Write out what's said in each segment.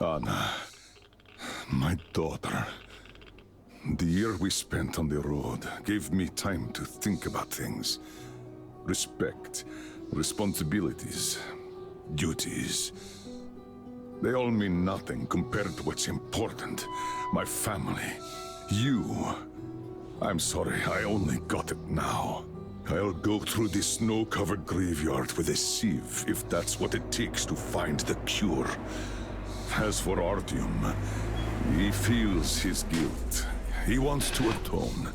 Anna, my daughter. The year we spent on the road gave me time to think about things. Respect, responsibilities, duties. They all mean nothing compared to what's important. My family, you. I'm sorry, I only got it now. I'll go through this snow-covered graveyard with a sieve if that's what it takes to find the cure. As for Artyom, he feels his guilt. He wants to atone.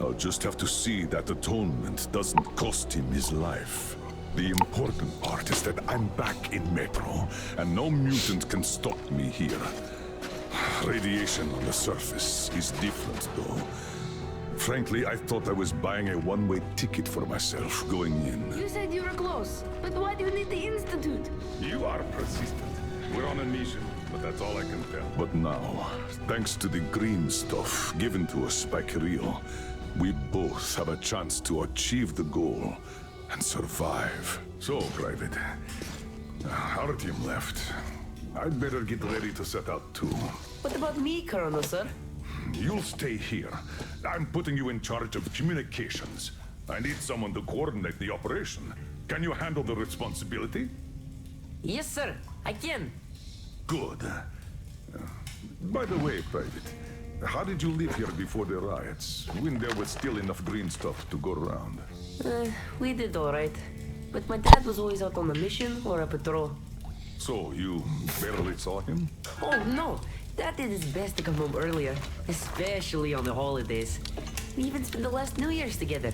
I'll just have to see that atonement doesn't cost him his life. The important part is that I'm back in Metro, and no mutant can stop me here. Radiation on the surface is different, though. Frankly, I thought I was buying a one-way ticket for myself going in. You said you were close, but why do you need the Institute? You are persistent. We're on a mission, but that's all I can tell. But now, thanks to the green stuff given to us by Kirill, we both have a chance to achieve the goal and survive. So, Private, Artyom left. I'd better get ready to set out too. What about me, Colonel, sir? You'll stay here. I'm putting you in charge of communications. I need someone to coordinate the operation. Can you handle the responsibility? Yes, sir. I can. Good. By the way, Private, how did you live here before the riots, when there was still enough green stuff to go around? We did all right. But my dad was always out on a mission or a patrol. So, you barely saw him? Oh, no. Dad did his best to come home earlier, especially on the holidays. We even spent the last New Year's together.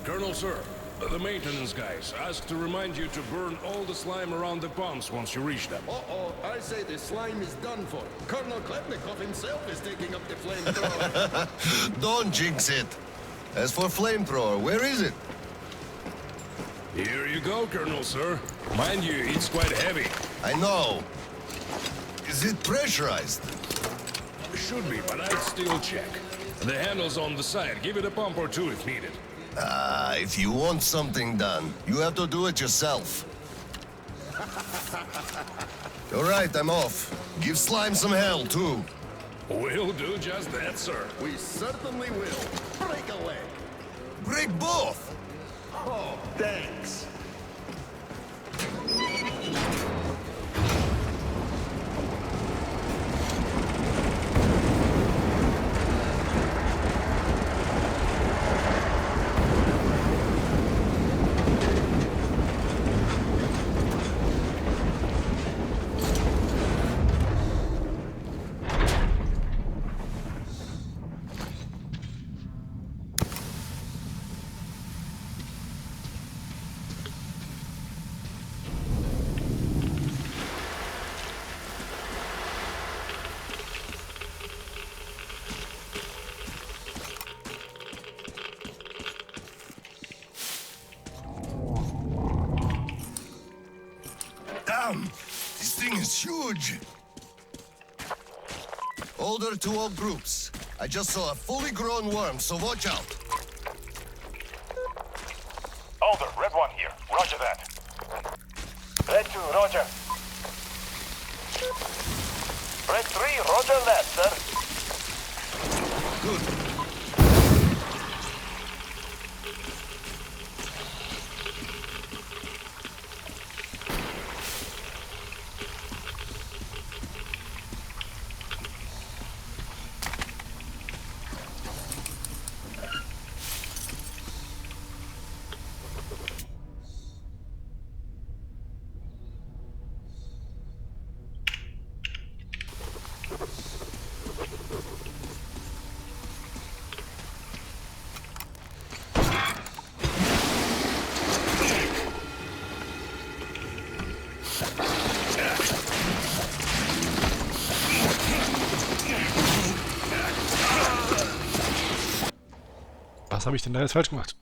Colonel, sir, the maintenance guys asked to remind you to burn all the slime around the pumps once you reach them. Uh-oh, I say the slime is done for. Colonel Klepnikov himself is taking up the flamethrower. Don't jinx it. As for flamethrower, where is it? Here you go, Colonel, sir. Mind you, it's quite heavy. I know. Is it pressurized? Should be, but I'd still check. The handle's on the side. Give it a pump or two if needed. If you want something done, you have to do it yourself. All right, I'm off. Give Slime some hell, too. We'll do just that, sir. We certainly will. Break a leg. Break both! Oh, thanks. Damn! This thing is huge! Order to all groups. I just saw a fully grown worm, so watch out. Alder, Red 1 here. Roger that. Red 2, roger. Red 3, roger that, sir. Good. Was habe ich denn da jetzt falsch gemacht?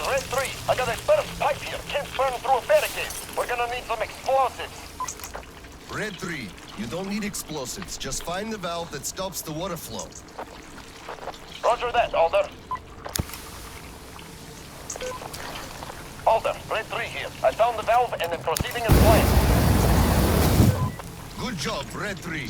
is Red 3. I got a burst pipe here. Can't burn through a barricade. We're gonna need some explosives. Red 3, you don't need explosives. Just find the valve that stops the water flow. Roger that, Alder. Alder, Red 3 here. I found the valve and am proceeding as planned. Good job, Red 3.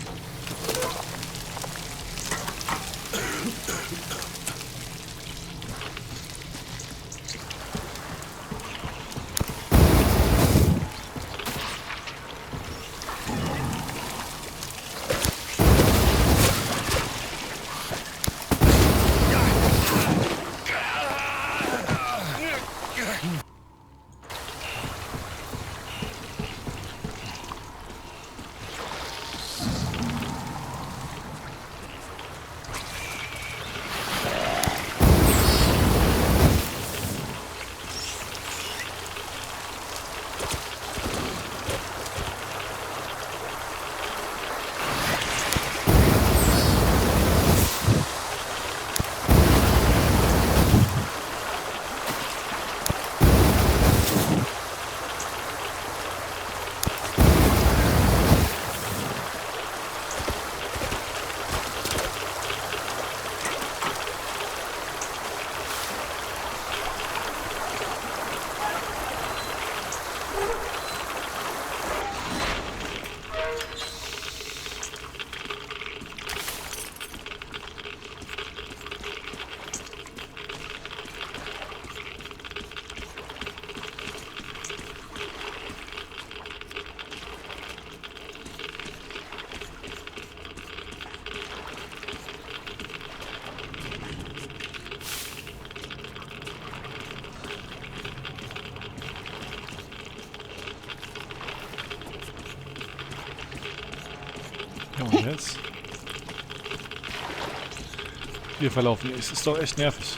Ja, und jetzt? Wir verlaufen. Es ist doch echt nervig.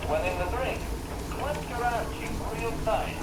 When in the drink, clench your ass cheek real tight.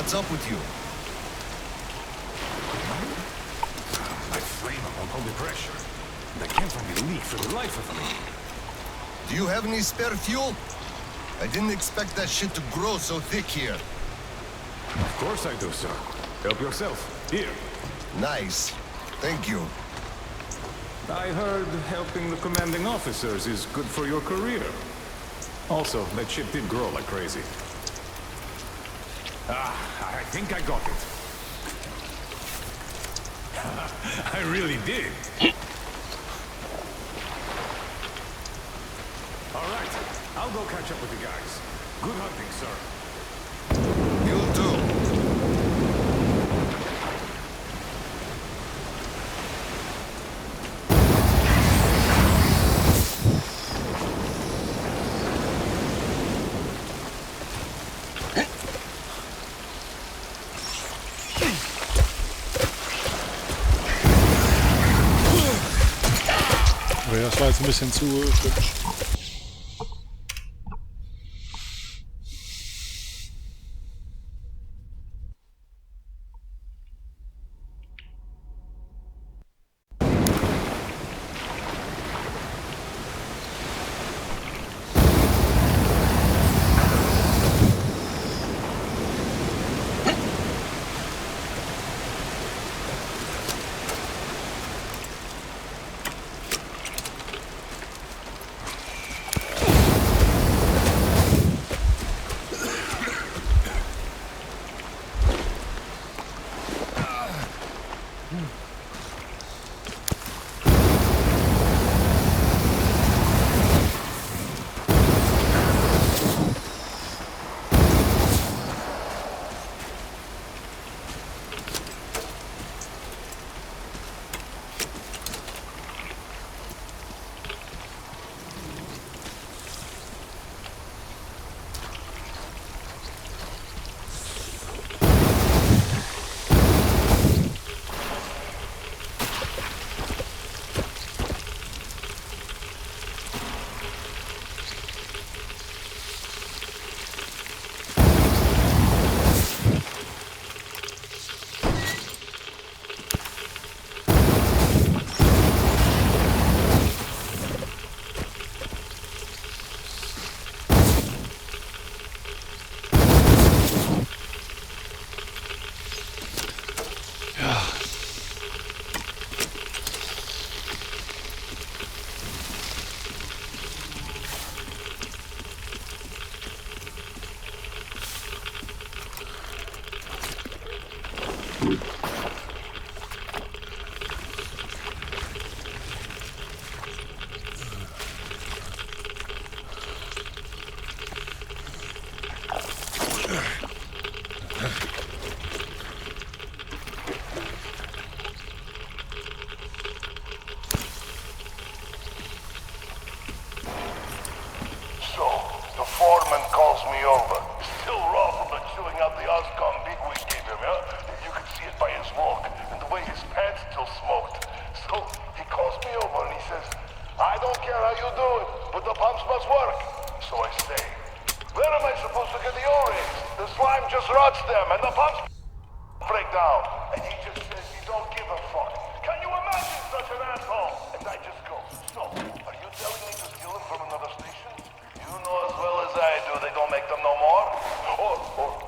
What's up with you? My flame won't hold the pressure. And I can't find a leak for the life of me. Do you have any spare fuel? I didn't expect that shit to grow so thick here. Of course I do, sir. Help yourself. Here. Nice. Thank you. I heard helping the commanding officers is good for your career. Also, that shit did grow like crazy. I think I got it. I really did. All right, I'll go catch up with the guys. Good hunting, sir. You too. Okay, das war jetzt ein bisschen zu kritisch. So, the foreman calls me over. Still raw from the chewing out the Oscom bigwig gave him, huh? You could see it by his walk, and the way his pants still smoked. So, he calls me over and he says, I don't care how you do it, but the pumps must work. So I say, where am I supposed to get the O-rings? The slime just rots them, and the pumps break down. And he just says he don't give a fuck. Can you imagine such an asshole? And I just go, so, are you telling me to steal them from another station? You know as well as I do they don't make them no more. Or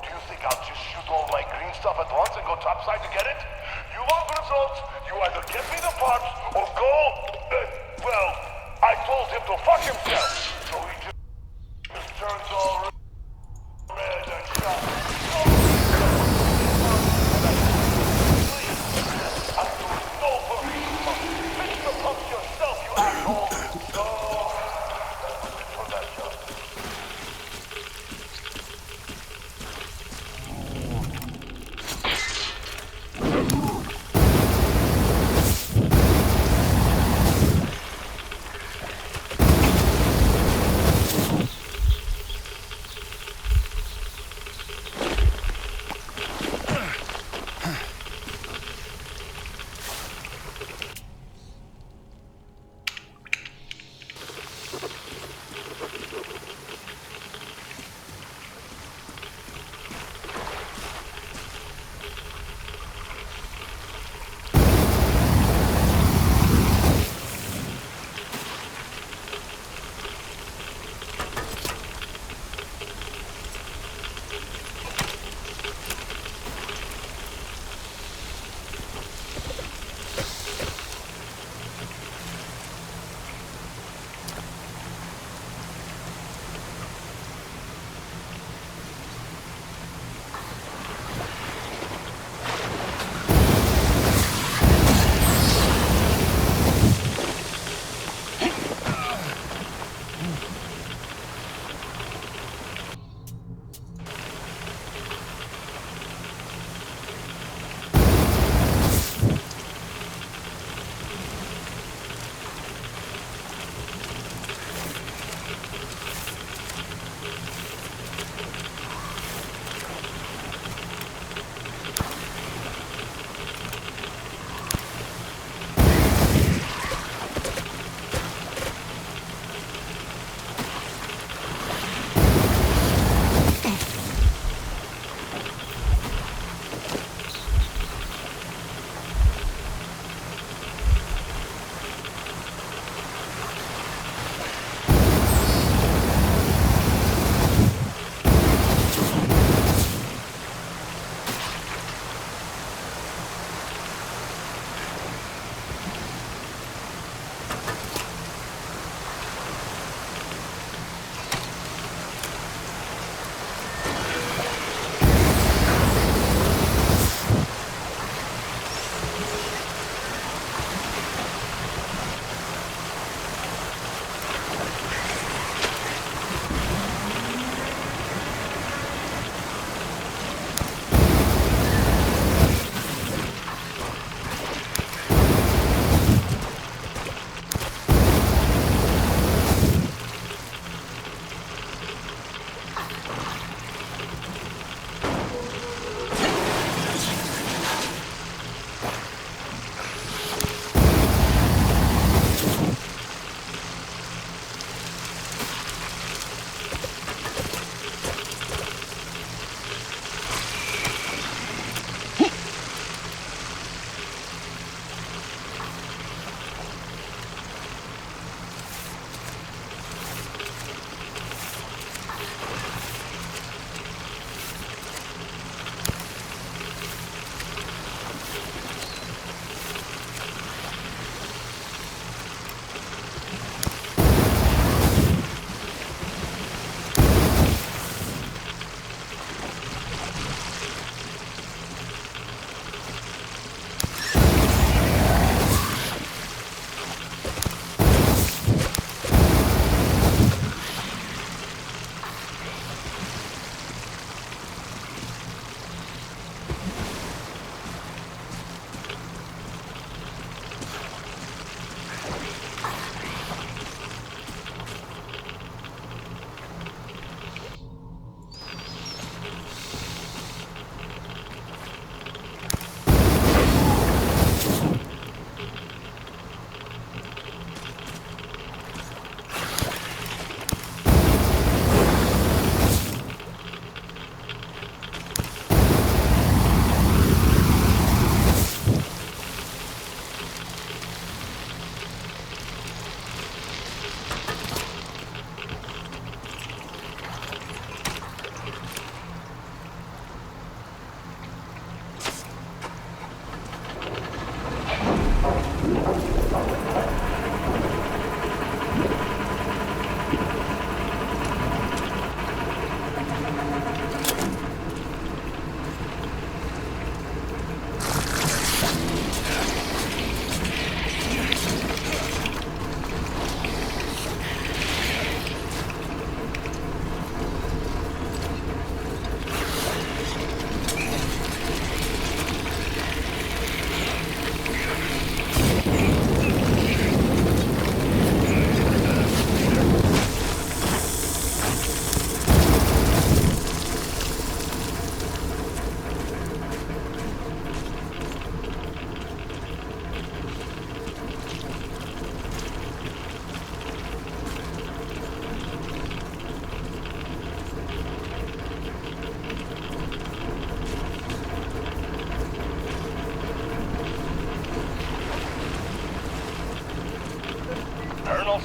do you think I'll just shoot all my green stuff at once and go topside to get it? You want results, you either get me the parts or go... well, I told him to fuck himself. So he just turns all red and shot. I'm doing no hurry. Fix the pumps yourself, you asshole. So... for that job.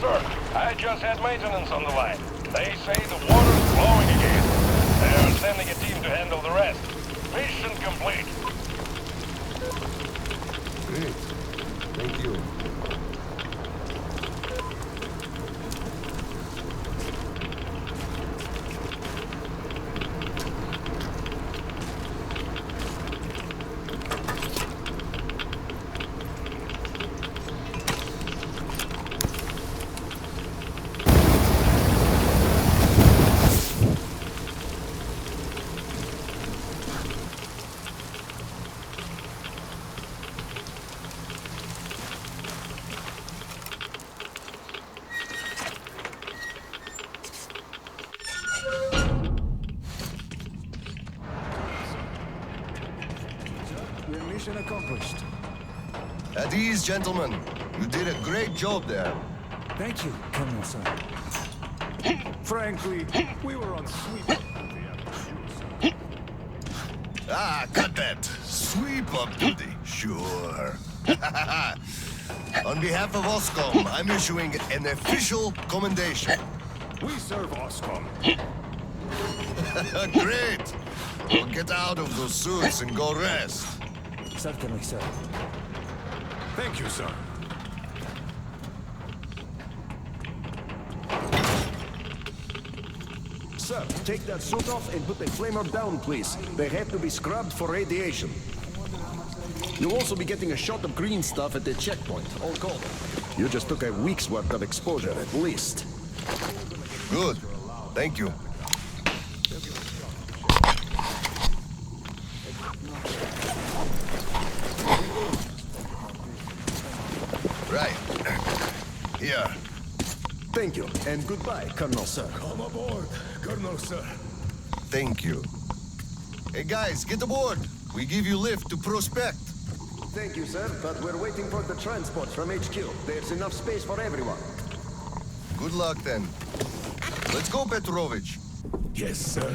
Colonel, sir. I just had maintenance on the line. They say the water's flowing again. They're sending a team to handle the rest. Mission complete. Great. Thank you. Mission accomplished. At ease, gentlemen. You did a great job there. Thank you, Colonel, sir. Frankly, we were on sweep. Ah, cut that. Sweep up duty. Sure. On behalf of OSCOM, I'm issuing an official commendation. We serve OSCOM. Great. Well, get out of those suits and go rest. Certainly, sir. Thank you, sir. Sir, take that suit off and put the flamer down, please. They have to be scrubbed for radiation. You'll also be getting a shot of green stuff at the checkpoint, all called. You just took a week's worth of exposure, at least. Good. Thank you. Right. Here. Thank you, and goodbye, Colonel, sir. Come aboard, Colonel, sir. Thank you. Hey guys, get aboard. We give you lift to Prospect. Thank you, sir, but we're waiting for the transport from HQ. There's enough space for everyone. Good luck then. Let's go, Petrovich. Yes, sir.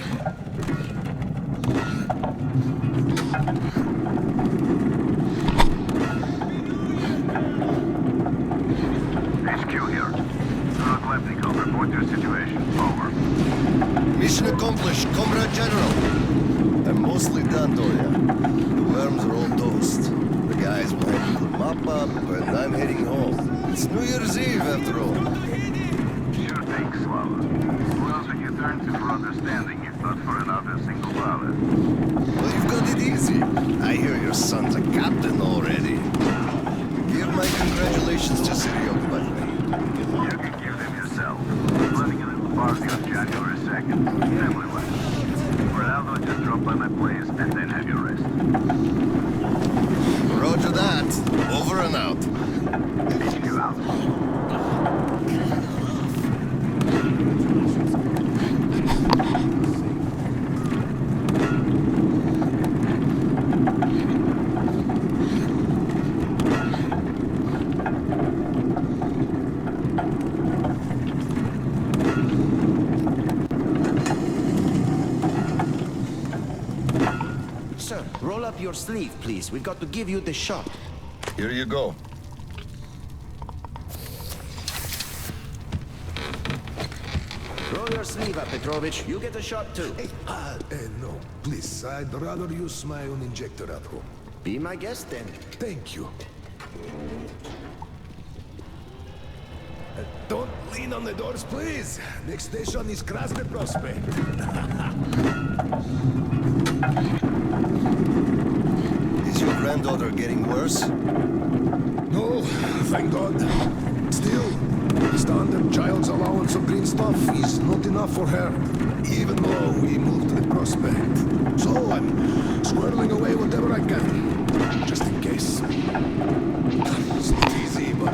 HQ here. Colonel Klepnikov, report your situation. Over. Mission accomplished, Comrade General. I'm mostly done, Doria. The worms are all toast. The guys will handle the mop-up, and I'm heading home. It's New Year's Eve, after all. Sure thing, Slava. Who else would you turn to for understanding if not for another single dollar? Well, you've got it easy. I hear your son's a captain already. Give my congratulations to Siryok, by the way. You can give them yourself. We're planning a little party on January 2nd. Family life. For Aldo, just drop by my place and then have your rest. Roger that. Over and out. HQ out. Sir, roll up your sleeve, please. We've got to give you the shot. Here you go. Roll your sleeve up, Petrovich. You get a shot, too. No, please, I'd rather use my own injector at home. Be my guest, then. Thank you. Don't lean on the doors, please. Next station is Krasny Prospect. Is your granddaughter getting worse? No, thank God. Still, standard child's allowance of green stuff is not enough for her, even though we moved to the Prospect. So I'm squirreling away whatever I can, just in case. It's not easy, but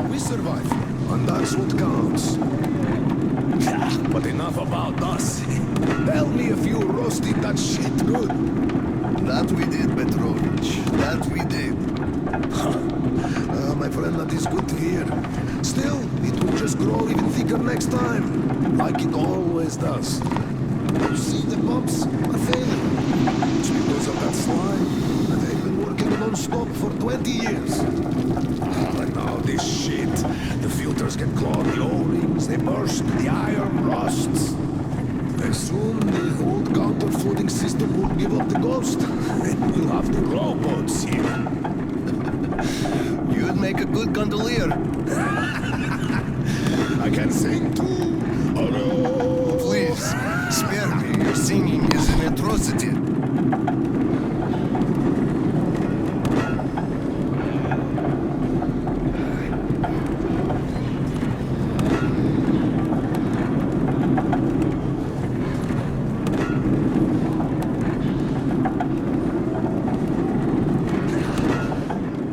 we survive, and that's what counts. But enough about us. Tell me if you roasted that shit good. That we did, Petrovich. That we did. My friend, that is good to hear. Still, it will just grow even thicker next time, like it always does. You see, the pumps are failing. It's because of that slime, and they've been working non-stop for 20 years. And now this shit. The filter officers get caught, the O-rings, they burst, the iron rusts. Very soon, the old counter-flooding system will give up the ghost. We'll have the rowboats here. You'd make a good gondolier. I can sing too. Hello. Please, spare me. Your singing is an atrocity.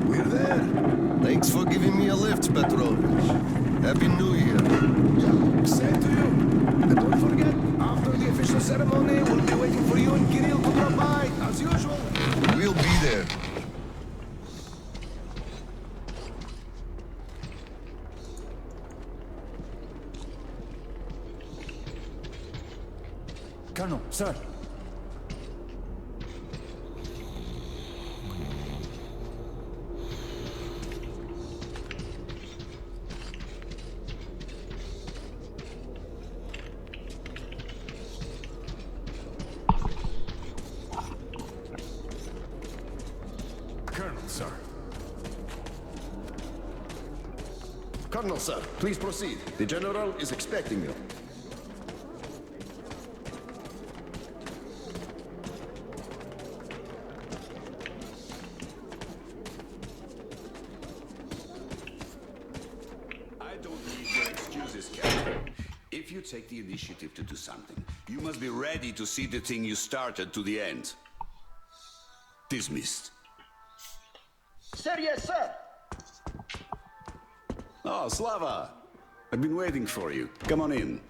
We're there. Thanks for giving me a lift, Petrovich. Happy New Year. Yeah, same to you. And don't forget, after the official ceremony, we'll be waiting for you and Kirill to drop by, as usual. We'll be there. Colonel, sir. Colonel, sir. Colonel, sir, please proceed. The General is expecting you. I don't need your excuses, Captain. If you take the initiative to do something, you must be ready to see the thing you started to the end. Dismissed. Sir, yes, sir. Oh, Slava! I've been waiting for you. Come on in.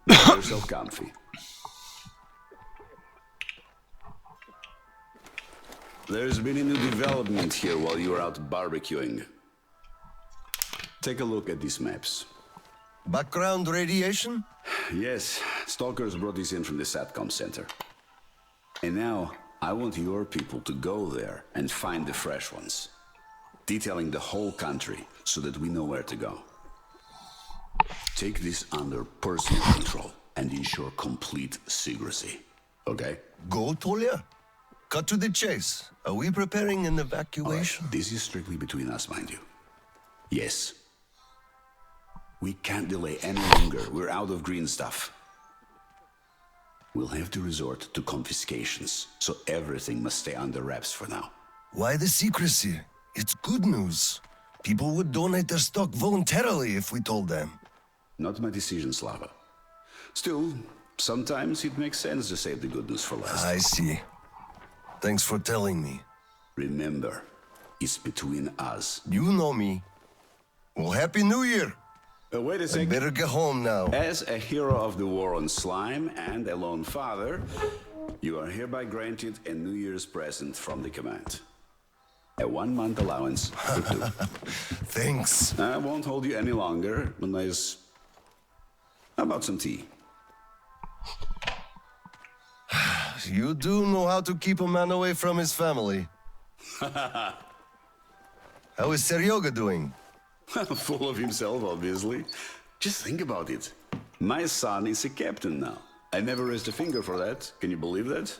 Make yourself comfy. There's been a new development here while you were out barbecuing. Take a look at these maps. Background radiation? Yes, stalkers brought this in from the SATCOM center. And now, I want your people to go there and find the fresh ones. Detailing the whole country so that we know where to go. Take this under personal control and ensure complete secrecy. Okay? Go, Tolia? Cut to the chase. Are we preparing an evacuation? This is strictly between us, mind you. Yes. We can't delay any longer. We're out of green stuff. We'll have to resort to confiscations, so everything must stay under wraps for now. Why the secrecy? It's good news. People would donate their stock voluntarily if we told them. Not my decision, Slava. Still, sometimes it makes sense to save the good news for last. I see. Thanks for telling me. Remember, it's between us. You know me. Well, Happy New Year! Wait a I second. better get home now. As a hero of the war on slime and a lone father, you are hereby granted a New Year's present from the command. A 1-month allowance for 2. Thanks. I won't hold you any longer. A nice... How about some tea? You do know how to keep a man away from his family. How is Seryoga doing? Full of himself, obviously. Just think about it. My son is a captain now. I never raised a finger for that. Can you believe that?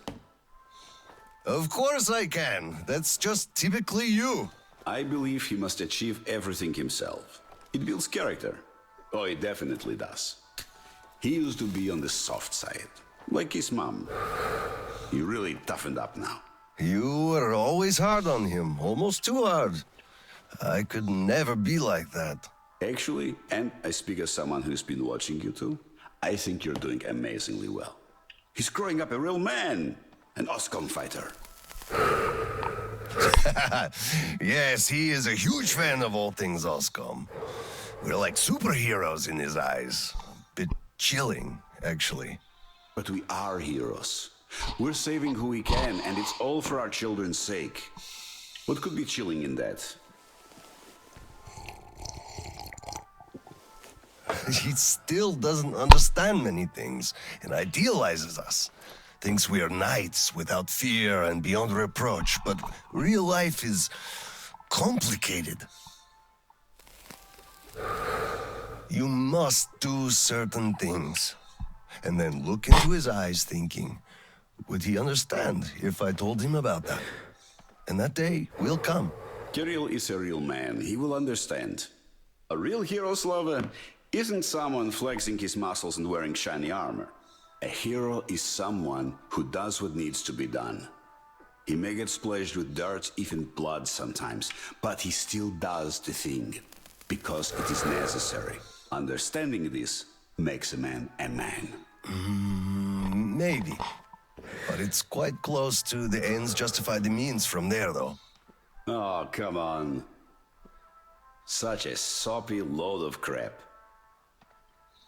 Of course I can. That's just typically you. I believe he must achieve everything himself. It builds character. Oh, it definitely does. He used to be on the soft side, like his mom. He really toughened up now. You were always hard on him, almost too hard. I could never be like that. Actually, and I speak as someone who's been watching you too, I think you're doing amazingly well. He's growing up a real man, an OSCOM fighter. Yes, he is a huge fan of all things OSCOM. We're like superheroes in his eyes. A bit chilling, actually. But we are heroes. We're saving who we can, and it's all for our children's sake. What could be chilling in that? He still doesn't understand many things and idealizes us. Thinks we are knights without fear and beyond reproach, but real life is complicated. You must do certain things. And then look into his eyes thinking, would he understand if I told him about that? And that day will come. Kirill is a real man. He will understand. A real hero, Slava, isn't someone flexing his muscles and wearing shiny armor. A hero is someone who does what needs to be done. He may get splashed with dirt, even blood sometimes, but he still does the thing, because it is necessary. Understanding this makes a man a man. Maybe. But it's quite close to the ends justify the means from there, though. Oh, come on. Such a soppy load of crap.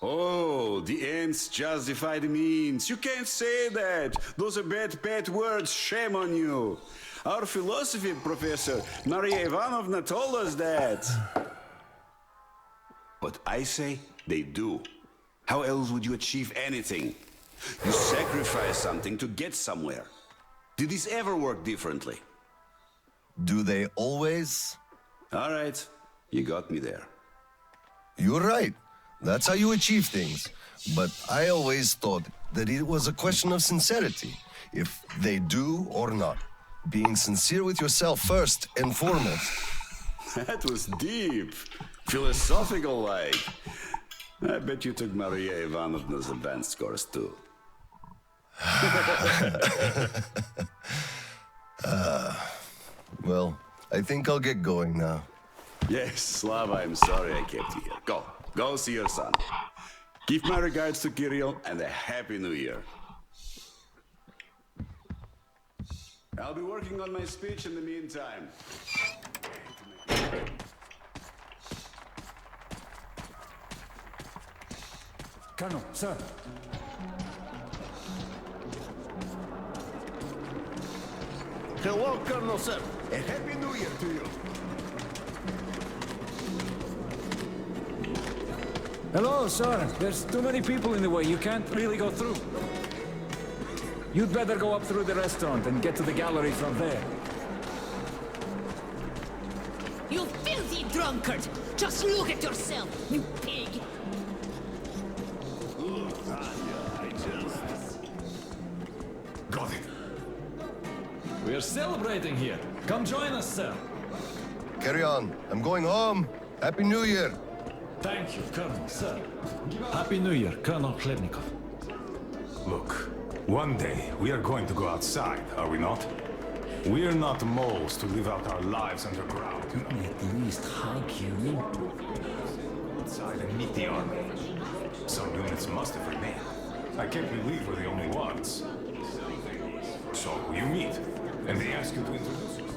Oh, the ends justify the means. You can't say that. Those are bad words. Shame on you. Our philosophy professor, Maria Ivanovna, told us that. But I say they do. How else would you achieve anything? You sacrifice something to get somewhere. Did this ever work differently? Do they always? All right, you got me there. You're right. That's how you achieve things. But I always thought that it was a question of sincerity, if they do or not. Being sincere with yourself first and foremost. That was deep. Philosophical like. I bet you took Maria Ivanovna's advanced course too. Well, I think I'll get going now. Yes, Slava, I'm sorry I kept you here. Go see your son. Give my regards to Kirill and a Happy New Year. I'll be working on my speech in the meantime. Colonel, sir. Hello, Colonel, sir. A Happy New Year to you. Hello, sir. There's too many people in the way. You can't really go through. You'd better go up through the restaurant and get to the gallery from there. You filthy drunkard! Just look at yourself, you pig! Got it. We're celebrating here. Come join us, sir. Carry on. I'm going home. Happy New Year. Thank you, Colonel, sir. Happy New Year, Colonel Khlednikov. Look, one day we are going to go outside, are we not? We're not moles to live out our lives underground. Let me at least hug you. Outside and meet the army. Some units must have remained. I can't believe we're the only ones. So you meet, and they ask you to introduce yourself.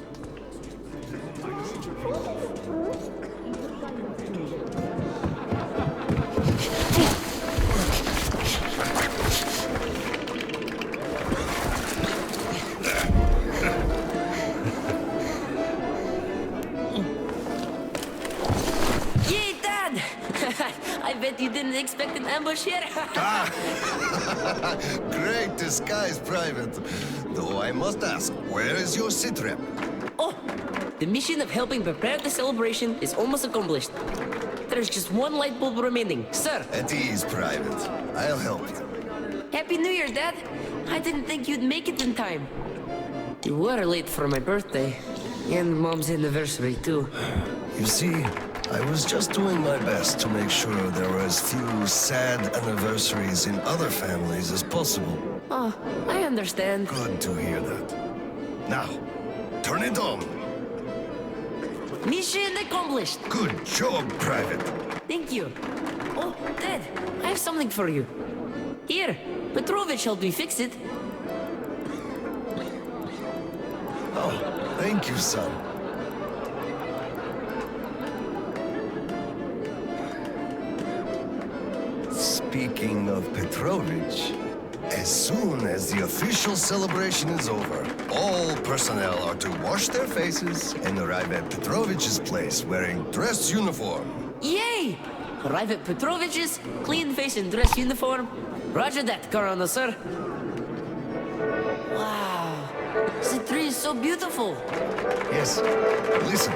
Yay, Dad! I bet you didn't expect an ambush here. Great disguise, Private. Though I must ask, where is your sitrep? Oh, the mission of helping prepare the celebration is almost accomplished. There's just one light bulb remaining, sir. At ease, Private. I'll help you. Happy New Year, Dad. I didn't think you'd make it in time. You were late for my birthday. And Mom's anniversary, too. You see, I was just doing my best to make sure there were as few sad anniversaries in other families as possible. Oh, I understand. Good to hear that. Now, turn it on. Mission accomplished. Good job, Private. Thank you. Oh, Dad, I have something for you. Here, Petrovich helped me fix it. Oh, thank you, son. Speaking of Petrovich, as soon as the official celebration is over, all personnel are to wash their faces and arrive at Petrovich's place wearing dress uniform. Yay! Arrive at Petrovich's, clean face and dress uniform. Roger that, Colonel, sir. Wow, the tree is so beautiful. Yes, listen.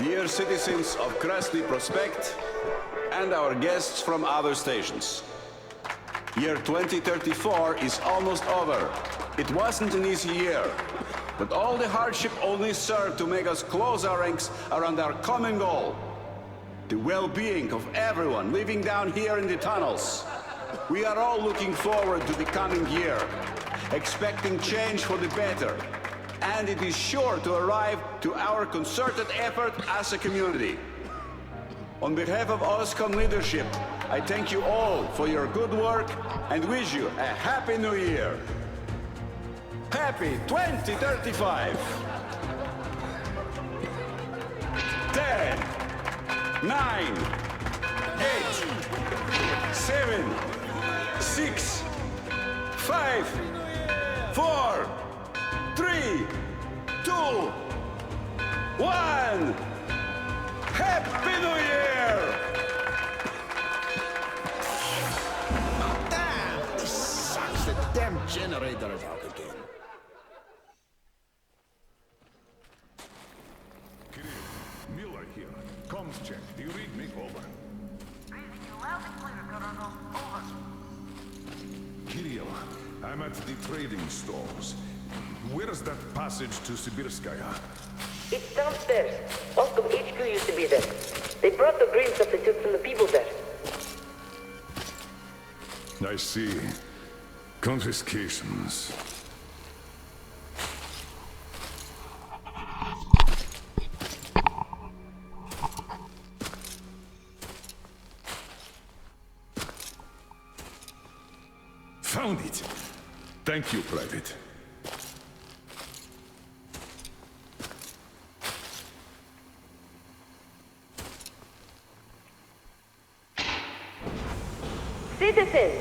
Dear citizens of Krasny Prospect and our guests from other stations. Year 2034 is almost over. It wasn't an easy year, but all the hardship only served to make us close our ranks around our common goal. The well-being of everyone living down here in the tunnels. We are all looking forward to the coming year, expecting change for the better. And it is sure to arrive to our concerted effort as a community. On behalf of OSCOM leadership, I thank you all for your good work and wish you a Happy New Year. Happy 2035! 10, 9, 8, 7, 6, 5, 4, 3, 2, 1! Happy New Year! Damn! This sucks. The damn generator is out again. Kirill, Miller here. Comms check. Do you read me? Over. Reading you loud and clear, Colonel. Over. Kirill, I'm at the trading stores. Where's that passage to Sibirskaya? It's downstairs. Oscom HQ used to be there. They brought the green stuff they took from the people there. I see. Confiscations. Found it. Thank you, Private. Citizens,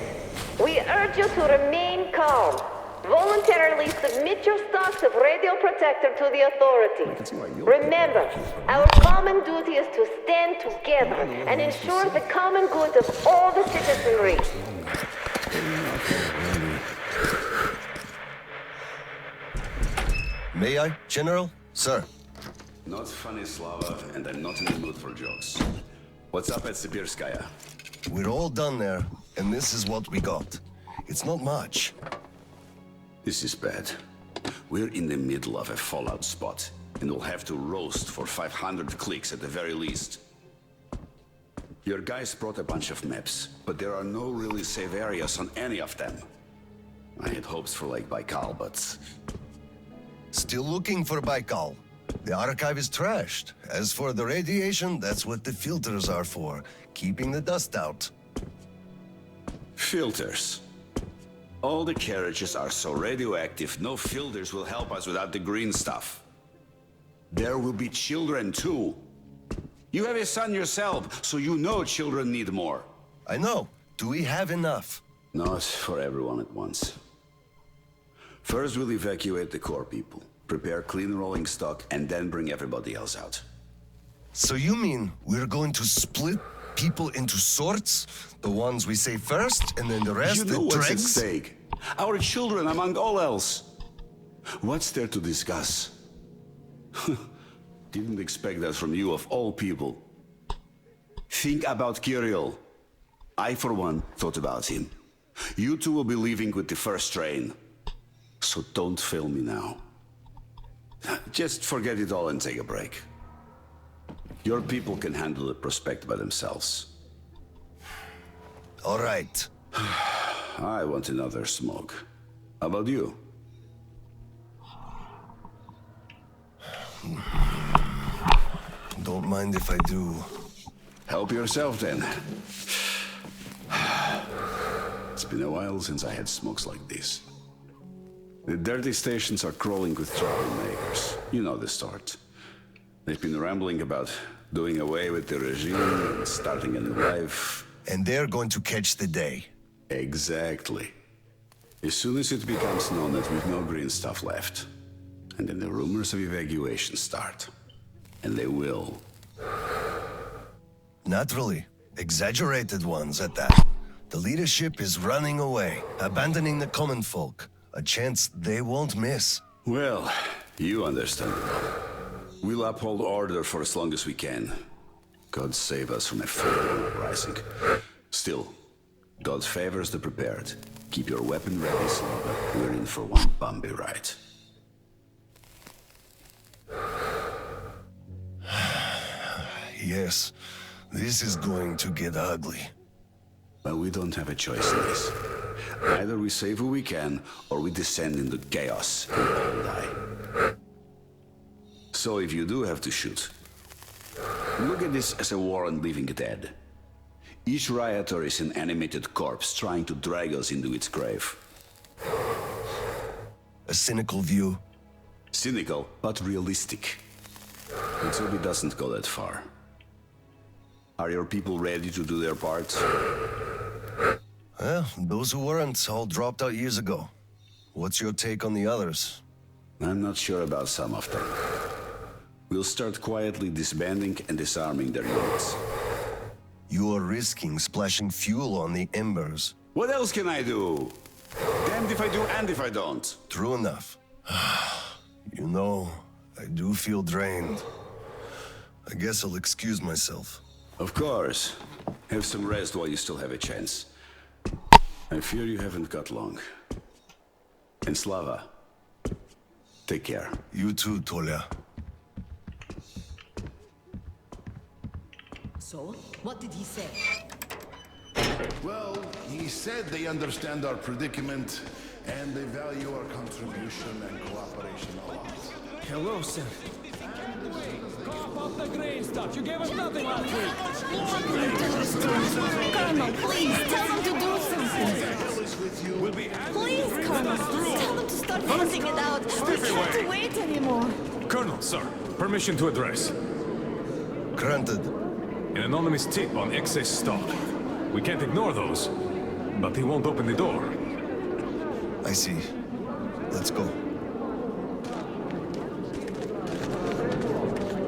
we urge you to remain calm. Voluntarily submit your stocks of radio protector to the authorities. Remember, our common duty is to stand together and ensure the common good of all the citizenry. May I, General? Sir. Not funny, Slava, and I'm not in the mood for jokes. What's up at Sibirskaya? We're all done there, and this is what we got. It's not much. This is bad. We're in the middle of a fallout spot, and we'll have to roast for 500 clicks at the very least. Your guys brought a bunch of maps, but there are no really safe areas on any of them. I had hopes for like Baikal, but... Still looking for Baikal. The archive is trashed. As for the radiation, that's what the filters are for. Keeping the dust out. Filters. All the carriages are so radioactive, no filters will help us without the green stuff. There will be children too. You have a son yourself, so you know children need more. I know. Do we have enough? Not for everyone at once. First we'll evacuate the core people, prepare clean rolling stock, and then bring everybody else out. So you mean we're going to split people into sorts? The ones we say first, and then the rest, you know the what's at dregs? stake. Our children among all else. What's there to discuss? Didn't expect that from you of all people. Think about Kirill. I, for one, thought about him. You two will be leaving with the first train. So don't fail me now. Just forget it all and take a break. Your people can handle the prospect by themselves. All right. I want another smoke. How about you? Don't mind if I do. Help yourself then. It's been a while since I had smokes like this. The dirty stations are crawling with troublemakers. You know the sort. They've been rambling about doing away with the regime and starting a new life. And they're going to catch the day. Exactly. As soon as it becomes known that we've no green stuff left, and then the rumors of evacuation start. And they will. Naturally. Exaggerated ones at that. The leadership is running away, abandoning the common folk. A chance they won't miss. Well, you understand. We'll uphold order for as long as we can. God save us from a further uprising. Still, God's favors the prepared. Keep your weapon ready, Slava. We're in for one bumpy ride. Yes, this is going to get ugly. But we don't have a choice in this. Either we save who we can, or we descend into chaos and all die. So if you do have to shoot, look at this as a war on living dead. Each rioter is an animated corpse trying to drag us into its grave. A cynical view. Cynical, but realistic. Until it doesn't go that far. Are your people ready to do their part? Well, those who weren't all dropped out years ago. What's your take on the others? I'm not sure about some of them. We'll start quietly disbanding and disarming their units. You are risking splashing fuel on the embers. What else can I do? Damned if I do and if I don't. True enough. You know, I do feel drained. I guess I'll excuse myself. Of course. Have some rest while you still have a chance. I fear you haven't got long. And Slava, take care. You too, Tolia. So, what did he say? Well, he said they understand our predicament and they value our contribution and cooperation a lot. Hello, sir. Cough up the green stuff. You gave us nothing last week. Colonel, please, tell them to do something. Please, Colonel, tell them to start hunting it out. We can't wait anymore. Colonel, sir, permission to address. Granted. An anonymous tip on excess stock. We can't ignore those, but he won't open the door. I see. Let's go.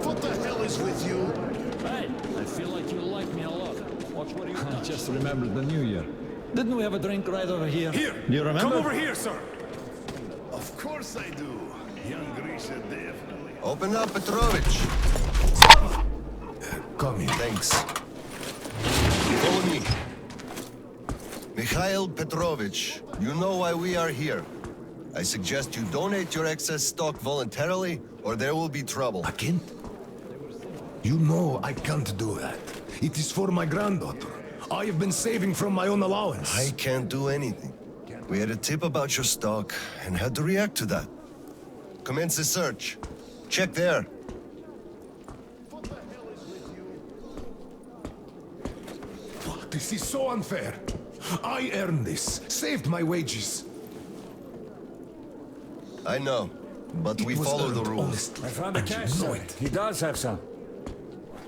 What the hell is with you? Hey, I feel like you like me a lot. Watch what you do. I just remembered the New Year. Didn't we have a drink right over here? Here! Do you remember? Come over here, sir! Of course I do. Young Grisha definitely. Open up, Petrovich. Come in. Thanks. Follow me. Mikhail Petrovich, you know why we are here. I suggest you donate your excess stock voluntarily, or there will be trouble. I can't? You know I can't do that. It is for my granddaughter. I have been saving from my own allowance. I can't do anything. We had a tip about your stock and had to react to that. Commence the search. Check there. What the hell is with you? This is so unfair. I earned this, saved my wages. I know, but we follow the rules. I found the cash, sir. He does have some.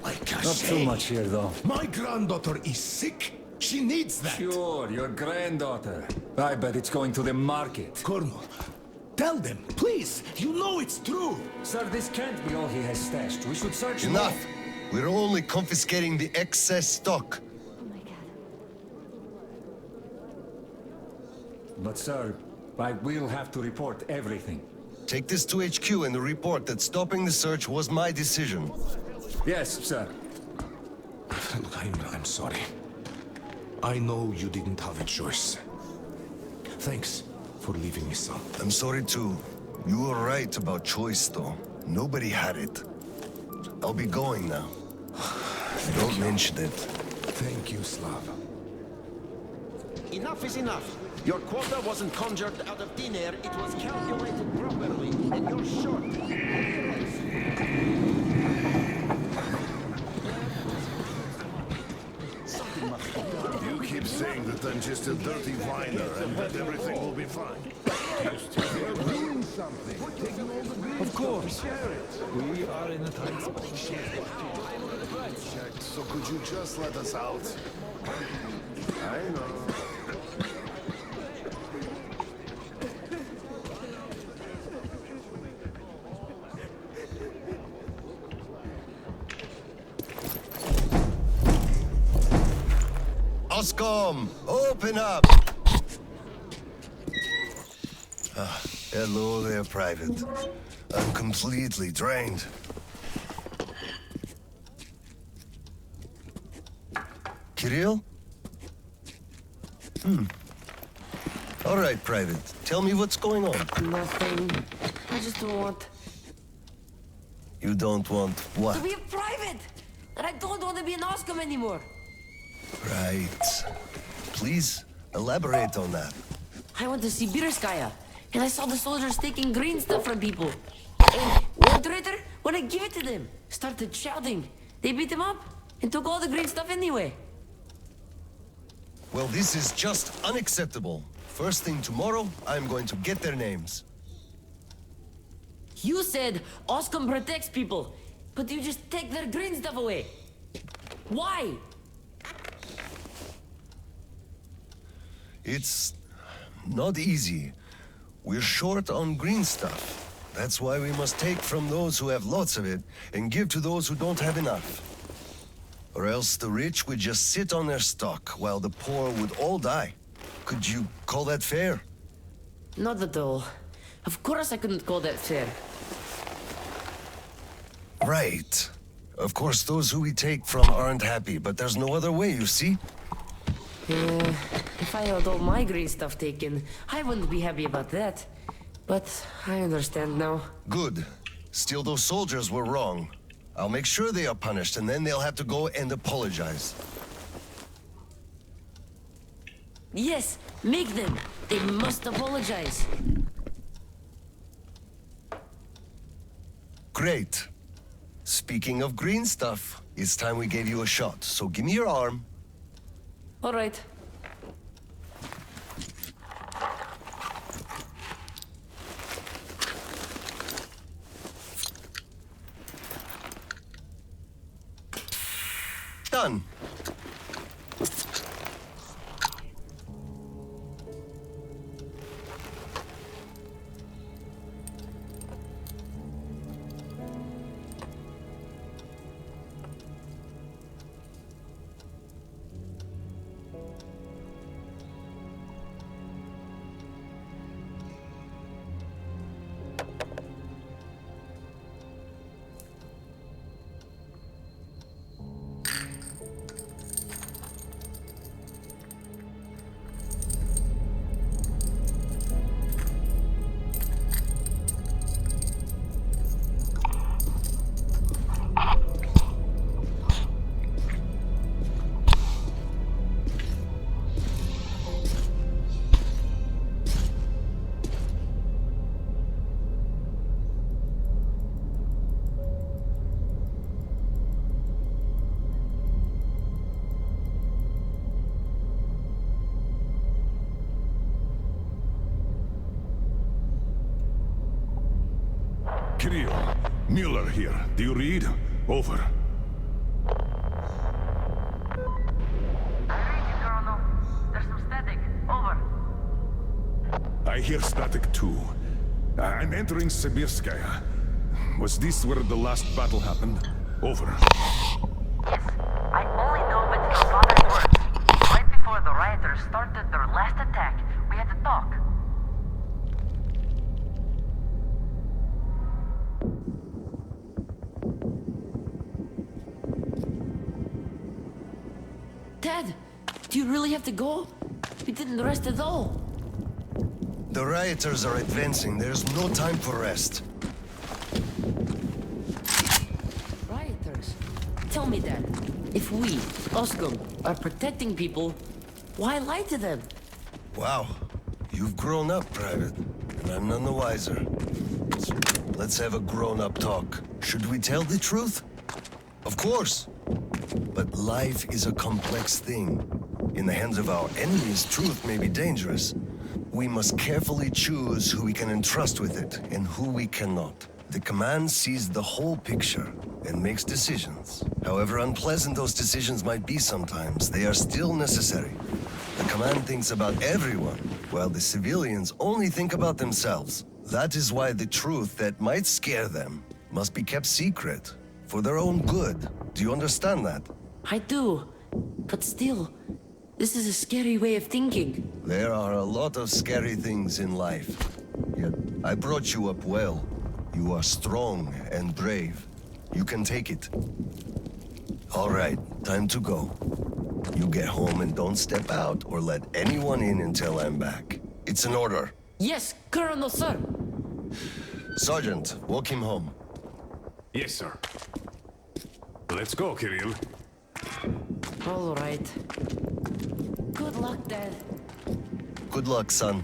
Like I Not say, too much here, though. my granddaughter is sick. She needs that. Sure, your granddaughter. I bet it's going to the market. Colonel, tell them, please. You know it's true. Sir, this can't be all he has stashed. We should search Enough! more. We're only confiscating the excess stock. Oh my god. But sir, I will have to report everything. Take this to HQ and report that stopping the search was my decision. Yes, sir. Look, I'm sorry. I know you didn't have a choice. Thanks for leaving me some. I'm sorry too. You were right about choice, though. Nobody had it. I'll be going now. Don't mention it. Thank you, Slava. Enough is enough. Your quota wasn't conjured out of thin air, it was calculated properly, and you're short. You keep saying that I'm just a dirty whiner and that everything will be fine. You're doing something. Of course. We are in a tight spot. So could you just let us out? I know. Oscom, open up! Hello there, Private. I'm completely drained. Kirill? All right, Private. Tell me what's going on. Nothing. I just don't want You don't want what? to be a private! And I don't want to be an Oscom anymore! Right. Please, elaborate on that. I went to Sibirskaya, and I saw the soldiers taking green stuff from people. And one traitor, when I gave it to them, started shouting. They beat him up, and took all the green stuff anyway. Well, this is just unacceptable. First thing tomorrow, I'm going to get their names. You said Oscom protects people, but you just take their green stuff away. Why? It's not easy. We're short on green stuff. That's why we must take from those who have lots of it and give to those who don't have enough. Or else the rich would just sit on their stock while the poor would all die. Could you call that fair? Not at all. Of course I couldn't call that fair. Right. Of course, those who we take from aren't happy, but there's no other way, you see? Yeah, if I had all my green stuff taken, I wouldn't be happy about that. But I understand now. Good. Still, those soldiers were wrong. I'll make sure they are punished, and then they'll have to go and apologize. Yes, make them. They must apologize. Great. Speaking of green stuff, it's time we gave you a shot, so give me your arm. All right. Done. Kirill, Mueller here. Do you read? Over. I read you, Colonel. There's some static. Over. I hear static too. I'm entering Sibirskaya. Was this where the last battle happened? Over. Yes, I only know it from father's words. Right before the rioters started their last attack, we had to talk. Dad, do you really have to go? We didn't rest at all. The rioters are advancing. There's no time for rest. Rioters? Tell me, Dad. If we, Oscom, are protecting people, why lie to them? Wow. You've grown up, Private. And I'm none the wiser. Let's have a grown-up talk. Should we tell the truth? Of course. But life is a complex thing. In the hands of our enemies, truth may be dangerous. We must carefully choose who we can entrust with it and who we cannot. The command sees the whole picture and makes decisions. However unpleasant those decisions might be sometimes, they are still necessary. The command thinks about everyone, while the civilians only think about themselves. That is why the truth that might scare them must be kept secret, for their own good. Do you understand that? I do. But still, this is a scary way of thinking. There are a lot of scary things in life. Yet, I brought you up well. You are strong and brave. You can take it. All right, time to go. You get home and don't step out or let anyone in until I'm back. It's an order. Yes, Colonel, sir. Sergeant, walk him home. Yes, sir. Let's go, Kirill. All right. Good luck, Dad. Good luck, son.